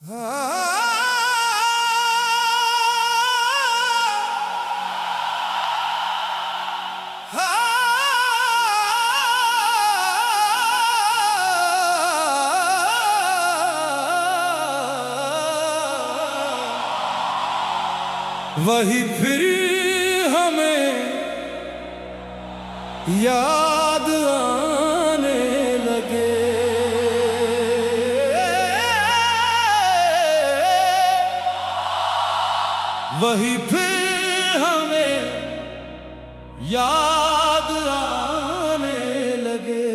वही फिर हमें याद आने लगे, वही फिर हमें याद आने लगे।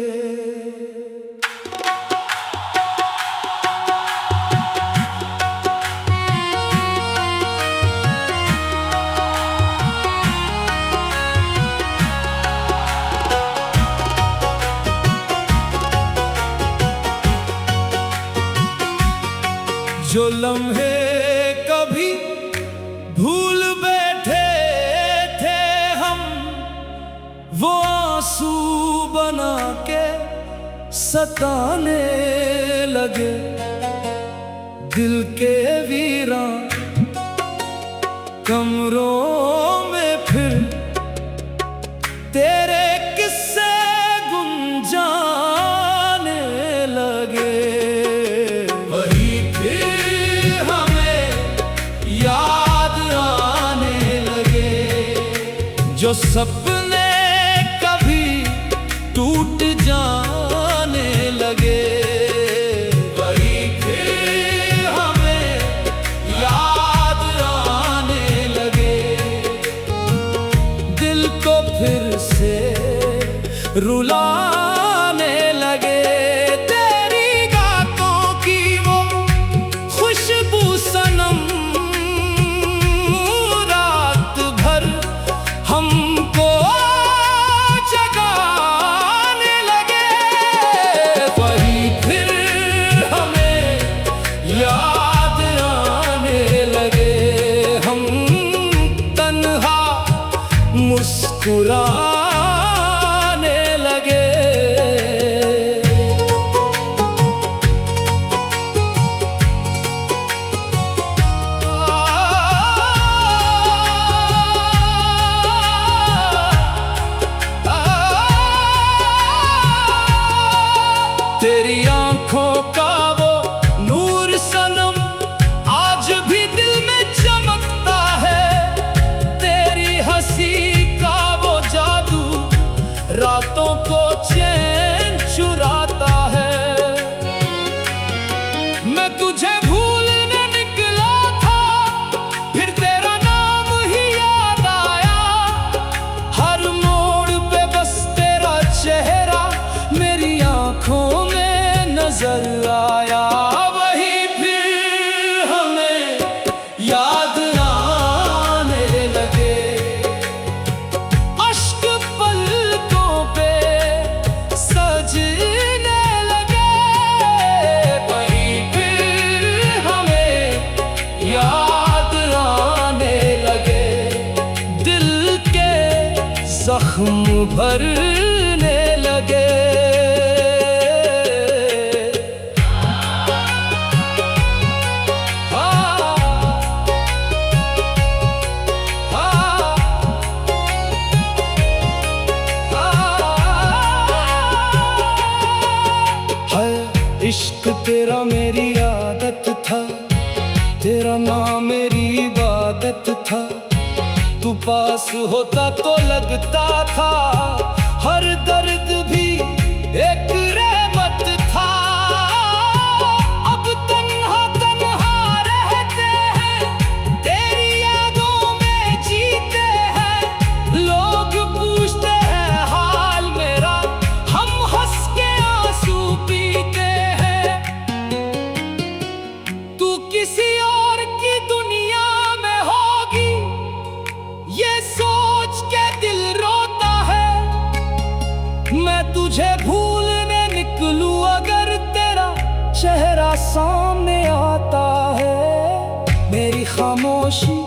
जो लम्हे कभी भूल बैठे थे हम, वो आंसू बना के सताने लगे। दिल के वीरान कमरों में फिर तेरे किस्से गुंजाने लगे। जो सपने कभी टूट जाने लगे, वही फिर हमें याद आने लगे। दिल को फिर से रुलाने लगे। तेरी गातों की वो खुशबू सनम हमको जगाने लगे। वही फिर हमें याद आने लगे। हम तन्हा मुस्कुराने लगे। तेरी आंखों का वो नूर सनम आज भी दिल में चमकता है। तेरी हंसी का वो जादू रातों को चैन चुराता है। मैं तुझे भूलने निकला था, फिर तेरा नाम ही याद आया। हर मोड़ पे बस तेरा चेहरा मेरी आंखों नजर आया। वही फिर हमें याद आने लगे। अश्क पलकों पे सजने लगे। वही फिर हमें याद आने लगे। दिल के जख्म भरने लगे। इश्क तेरा मेरी आदत था, तेरा नाम मेरी इबादत था। तू पास होता तो लगता था हर दर्द भी एक रहमत था। अब तन्हा तन्हा रहते हैं, तेरी यादों में जीते हैं। लोग पूछते हैं हाल मेरा, हम हंस के आंसू पीते हैं। तू किसी और की दुनिया में होगी, ये सोच के दिल रोता है। मैं तुझे भूलने निकलूं अगर तेरा चेहरा सामने आता है। मेरी खामोशी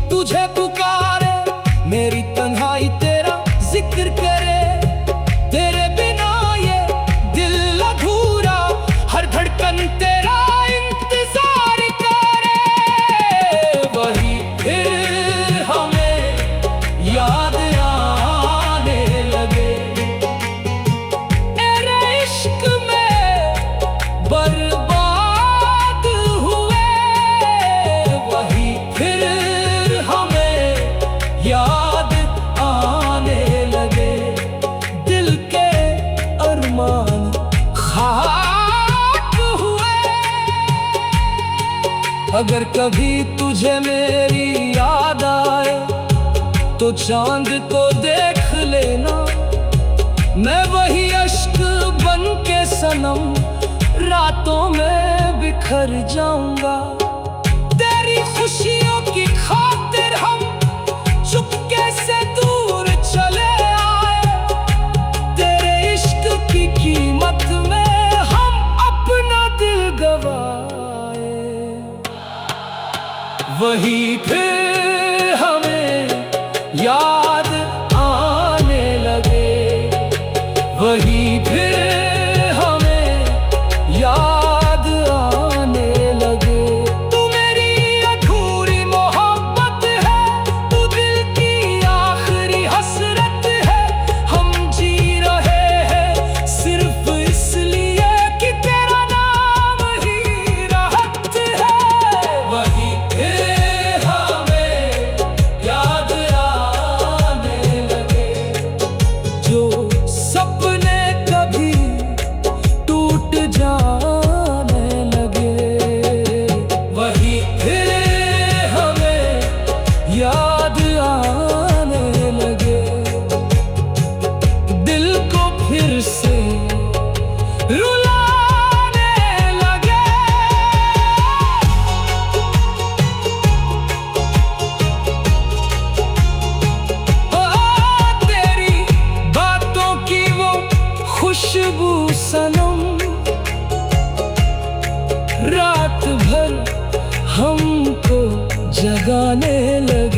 तुझे पुकारे, मेरी तन्हाई तेरा जिक्र करे। तेरे बिना ये दिल अधूरा, हर धड़कन तेरा इंतजार अगर कभी तुझे मेरी याद आए तो चांद को देख लेना, मैं वही अश्क बन के सनम रातों में बिखर जाऊंगा। तेरी खुशियों की खातिर हम चुपके से दूर चले आए, तेरे इश्क की कीमत में हम अपना दिल गवाए। वही फिर हमें याद आने लगे, वही फिर हमें याद आने लगे। तू मेरी अधूरी मोहब्बत है, तू दिल की आखिरी हसरत है। हम जी रहे हैं सिर्फ इसलिए कि तेरा नाम ही राहत है। वही फिर हमें याद आने लगे, जो सपने कभी टूट जाने लगे। वही फिर हमें याद आने लगे, दिल को फिर से रुलाने लगे। तेरी बातों की वो खुशबू सनम रात भर हमको जगाने लगे।